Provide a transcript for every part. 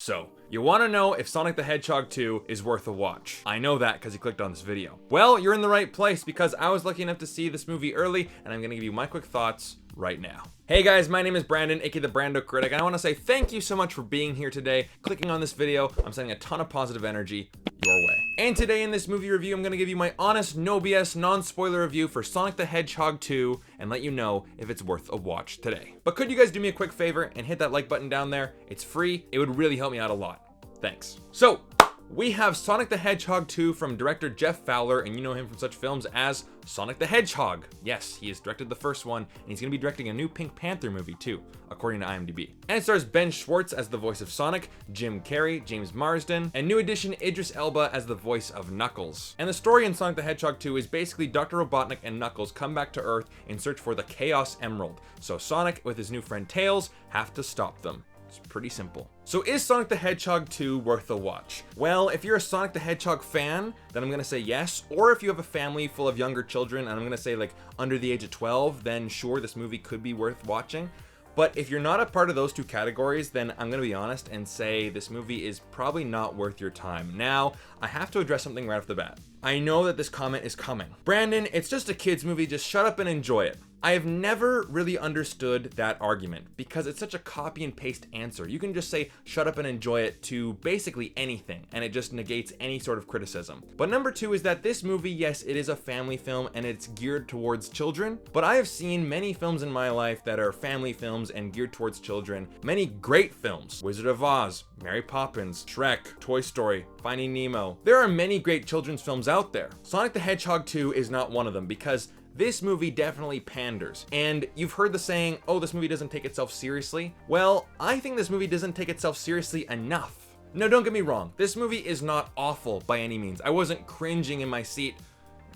So, you want to know if Sonic the Hedgehog 2 is worth a watch. I know that because you clicked on this video. Well, you're in the right place because I was lucky enough to see this movie early, and I'm going to give you my quick thoughts right now. Hey guys, my name is Brandon, aka the BrandoCritic, and I want to say thank you so much for being here today, clicking on this video. I'm sending a ton of positive energy your way. And today in this movie review, I'm going to give you my honest, no BS, non-spoiler review for Sonic the Hedgehog 2 and let you know if it's worth a watch today. But could you guys do me a quick favor and hit that like button down there? It's free. It would really help me out a lot. Thanks. So, we have Sonic the Hedgehog 2 from director Jeff Fowler, and you know him from such films as Sonic the Hedgehog. Yes, he has directed the first one, and he's going to be directing a new Pink Panther movie too, according to IMDb. And it stars Ben Schwartz as the voice of Sonic, Jim Carrey, James Marsden, and new addition Idris Elba as the voice of Knuckles. And the story in Sonic the Hedgehog 2 is basically Dr. Robotnik and Knuckles come back to Earth in search for the Chaos Emerald, so Sonic with his new friend Tails have to stop them. It's pretty simple. So is Sonic the Hedgehog 2 worth a watch? Well, if you're a Sonic the Hedgehog fan, then I'm gonna say yes. Or if you have a family full of younger children, and I'm gonna say like under the age of 12, then sure, this movie could be worth watching. But if you're not a part of those two categories, then I'm gonna be honest and say this movie is probably not worth your time. Now, I have to address something right off the bat. I know that this comment is coming. Brandon, it's just a kid's movie, just shut up and enjoy it. I have never really understood that argument because it's such a copy and paste answer. You can just say shut up and enjoy it to basically anything, and it just negates any sort of criticism. But number two is that this movie, yes, it is a family film and it's geared towards children, but I have seen many films in my life that are family films and geared towards children. Many great films: Wizard of Oz, Mary Poppins, Shrek, Toy Story, Finding Nemo. There are many great children's films out there. Sonic the Hedgehog 2 is not one of them because this movie definitely panders. And you've heard the saying, oh, this movie doesn't take itself seriously. Well, I think this movie doesn't take itself seriously enough. No, don't get me wrong. This movie is not awful by any means. I wasn't cringing in my seat.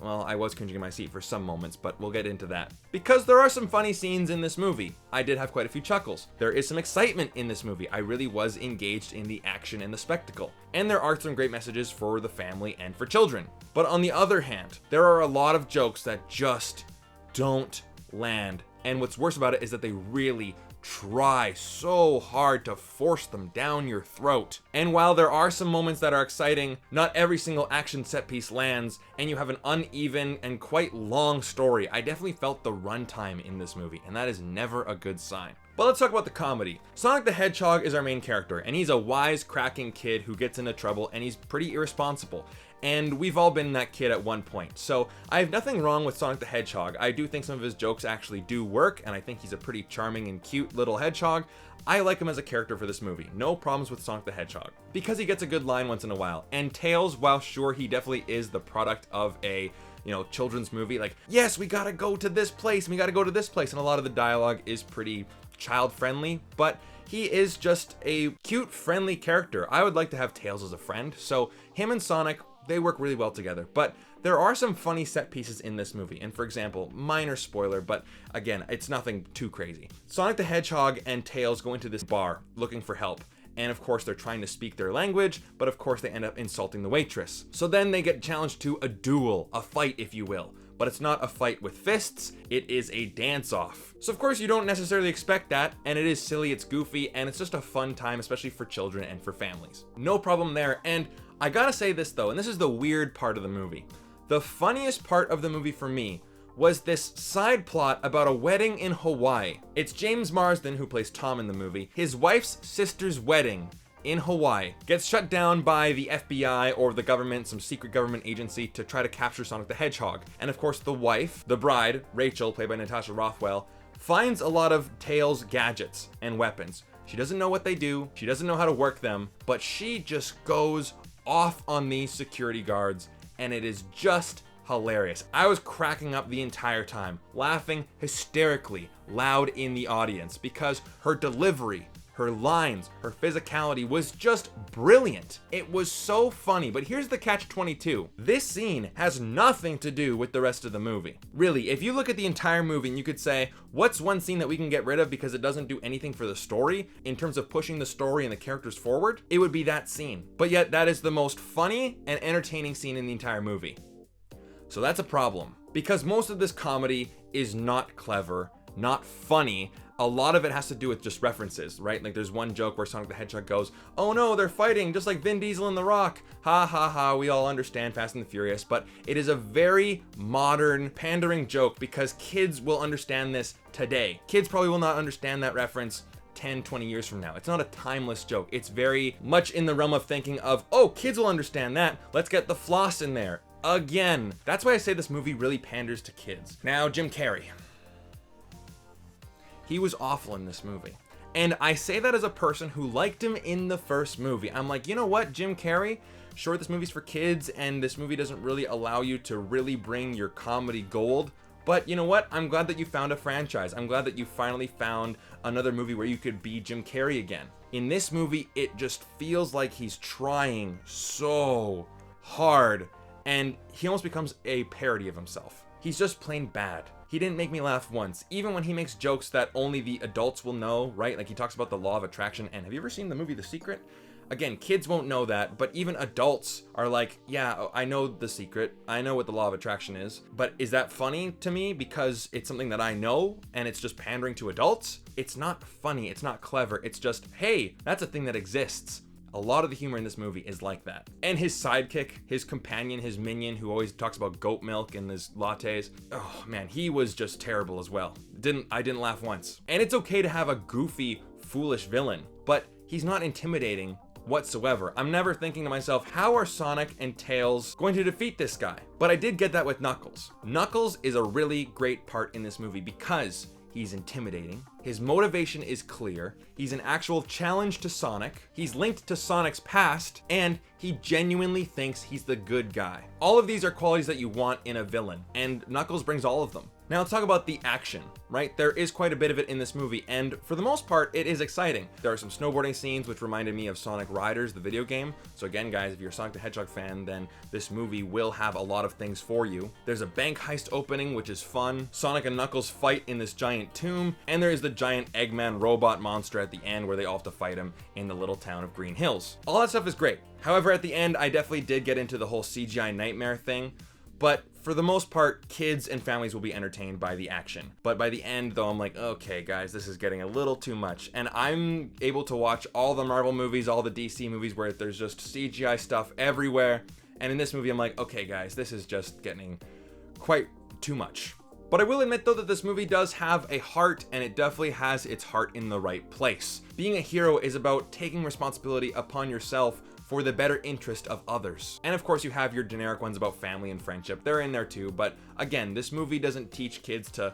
Well, I was cringing in my seat for some moments, but we'll get into that. Because there are some funny scenes in this movie. I did have quite a few chuckles. There is some excitement in this movie. I really was engaged in the action and the spectacle. And there are some great messages for the family and for children. But on the other hand, there are a lot of jokes that just don't land. And what's worse about it is that they really try so hard to force them down your throat. And while there are some moments that are exciting, not every single action set piece lands, and you have an uneven and quite long story. I definitely felt the runtime in this movie, and that is never a good sign. But let's talk about the comedy. Sonic the Hedgehog is our main character, and he's a wise-cracking kid who gets into trouble, and he's pretty irresponsible. And we've all been that kid at one point. So I have nothing wrong with Sonic the Hedgehog. I do think some of his jokes actually do work, and I think he's a pretty charming and cute little hedgehog. I like him as a character for this movie. No problems with Sonic the Hedgehog. Because he gets a good line once in a while. And Tails, while sure he definitely is the product of a children's movie, like, yes, we gotta go to this place, and we gotta go to this place, and a lot of the dialogue is pretty child friendly, but he is just a cute, friendly character. I would like to have Tails as a friend, so him and Sonic, they work really well together. But there are some funny set pieces in this movie, and for example, minor spoiler, but again, it's nothing too crazy. Sonic the Hedgehog and Tails go into this bar looking for help. And of course, they're trying to speak their language, but of course they end up insulting the waitress. So then they get challenged to a duel, a fight if you will. But it's not a fight with fists, it is a dance-off. So of course you don't necessarily expect that, and it is silly, it's goofy, and it's just a fun time, especially for children and for families. No problem there, and I gotta say this though, and this is the weird part of the movie. The funniest part of the movie for me was this side plot about a wedding in Hawaii. It's James Marsden, who plays Tom in the movie. His wife's sister's wedding in Hawaii gets shut down by the FBI or the government, some secret government agency, to try to capture Sonic the Hedgehog. And of course the wife, the bride, Rachel, played by Natasha Rothwell, finds a lot of Tails' gadgets and weapons. She doesn't know what they do, she doesn't know how to work them, but she just goes off on these security guards, and it is just hilarious. I was cracking up the entire time, laughing hysterically loud in the audience because her delivery, her lines, her physicality was just brilliant. It was so funny, but here's the catch-22. This scene has nothing to do with the rest of the movie. Really, if you look at the entire movie and you could say, what's one scene that we can get rid of because it doesn't do anything for the story in terms of pushing the story and the characters forward, it would be that scene. But yet that is the most funny and entertaining scene in the entire movie. So that's a problem, because most of this comedy is not clever, not funny. a lot of it has to do with just references, right? Like there's one joke where Sonic the Hedgehog goes, "Oh no, they're fighting just like Vin Diesel and The Rock. Ha ha ha, we all understand Fast and the Furious." But it is a very modern, pandering joke because kids will understand this today. Kids probably will not understand that reference 10, 20 years from now. It's not a timeless joke. It's very much in the realm of thinking of, oh, kids will understand that. Let's get the floss in there. Again. That's why I say this movie really panders to kids. Now, Jim Carrey. He was awful in this movie. And I say that as a person who liked him in the first movie. I'm like, you know what, Jim Carrey? Sure, this movie's for kids, and this movie doesn't really allow you to really bring your comedy gold. But you know what? I'm glad that you found a franchise. I'm glad that you finally found another movie where you could be Jim Carrey again. In this movie, it just feels like he's trying so hard, and he almost becomes a parody of himself. He's just plain bad. He didn't make me laugh once, even when he makes jokes that only the adults will know, right? Like he talks about the law of attraction, and have you ever seen the movie The Secret? Again, kids won't know that, but even adults are like, yeah, I know The Secret. I know what the law of attraction is. But is that funny to me because it's something that I know and it's just pandering to adults? It's not funny. It's not clever. It's just, hey, that's a thing that exists. A lot of the humor in this movie is like that. And his sidekick, his companion, his minion, who always talks about goat milk and his lattes. Oh man, he was just terrible as well. I didn't laugh once. And it's okay to have a goofy, foolish villain, but he's not intimidating whatsoever. I'm never thinking to myself, how are Sonic and Tails going to defeat this guy? But I did get that with Knuckles. Knuckles is a really great part in this movie because he's intimidating. His motivation is clear. He's an actual challenge to Sonic. He's linked to Sonic's past, and he genuinely thinks he's the good guy. All of these are qualities that you want in a villain, and Knuckles brings all of them. Now let's talk about the action, right? There is quite a bit of it in this movie, and for the most part, it is exciting. There are some snowboarding scenes which reminded me of Sonic Riders, the video game. So again, guys, if you're a Sonic the Hedgehog fan, then this movie will have a lot of things for you. There's a bank heist opening, which is fun. Sonic and Knuckles fight in this giant tomb, and there is the giant Eggman robot monster at the end where they all have to fight him in the little town of Green Hills. All that stuff is great. However, at the end, I definitely did get into the whole CGI nightmare thing. But for the most part, kids and families will be entertained by the action. But by the end, though, I'm like, okay, guys, this is getting a little too much. And I'm able to watch all the Marvel movies, all the DC movies where there's just CGI stuff everywhere. And in this movie, I'm like, okay, guys, this is just getting quite too much. But I will admit, though, that this movie does have a heart, and it definitely has its heart in the right place. Being a hero is about taking responsibility upon yourself for the better interest of others. And of course you have your generic ones about family and friendship. They're in there too, but again, this movie doesn't teach kids to,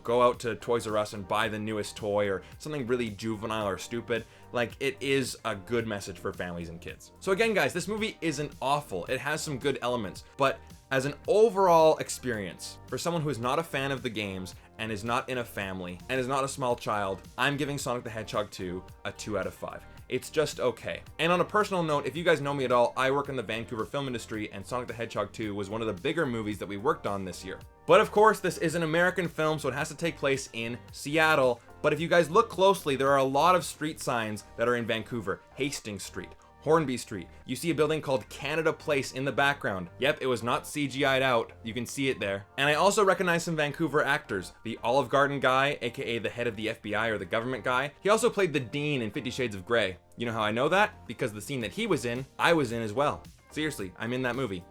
go out to Toys R Us and buy the newest toy or something really juvenile or stupid. Like, it is a good message for families and kids. So again, guys, this movie isn't awful. It has some good elements, but as an overall experience, for someone who is not a fan of the games and is not in a family and is not a small child, I'm giving Sonic the Hedgehog 2 a 2 out of 5. It's just okay. And on a personal note, if you guys know me at all, I work in the Vancouver film industry, and Sonic the Hedgehog 2 was one of the bigger movies that we worked on this year. But of course, this is an American film, so it has to take place in Seattle. But if you guys look closely, there are a lot of street signs that are in Vancouver. Hastings Street, Hornby Street. You see a building called Canada Place in the background. Yep, it was not CGI'd out. You can see it there. And I also recognize some Vancouver actors. The Olive Garden guy, aka the head of the FBI or the government guy. He also played the Dean in 50 Shades of Grey. You know how I know that? Because the scene that he was in, I was in as well. Seriously, I'm in that movie.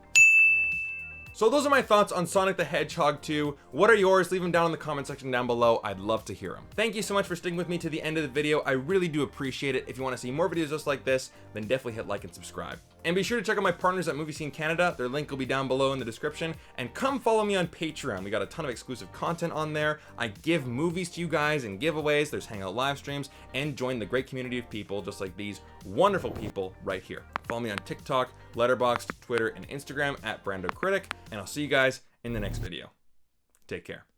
So those are my thoughts on Sonic the Hedgehog 2. What are yours? Leave them down in the comment section down below. I'd love to hear them. Thank you so much for sticking with me to the end of the video. I really do appreciate it. If you want to see more videos just like this, then definitely hit like and subscribe. And be sure to check out my partners at Movie Scene Canada. Their link will be down below in the description. And come follow me on Patreon. We got a ton of exclusive content on there. I give movies to you guys and giveaways. There's hangout live streams, and join the great community of people just like these wonderful people right here. Follow me on TikTok, Letterboxd, Twitter, and Instagram at BrandoCritic. And I'll see you guys in the next video. Take care.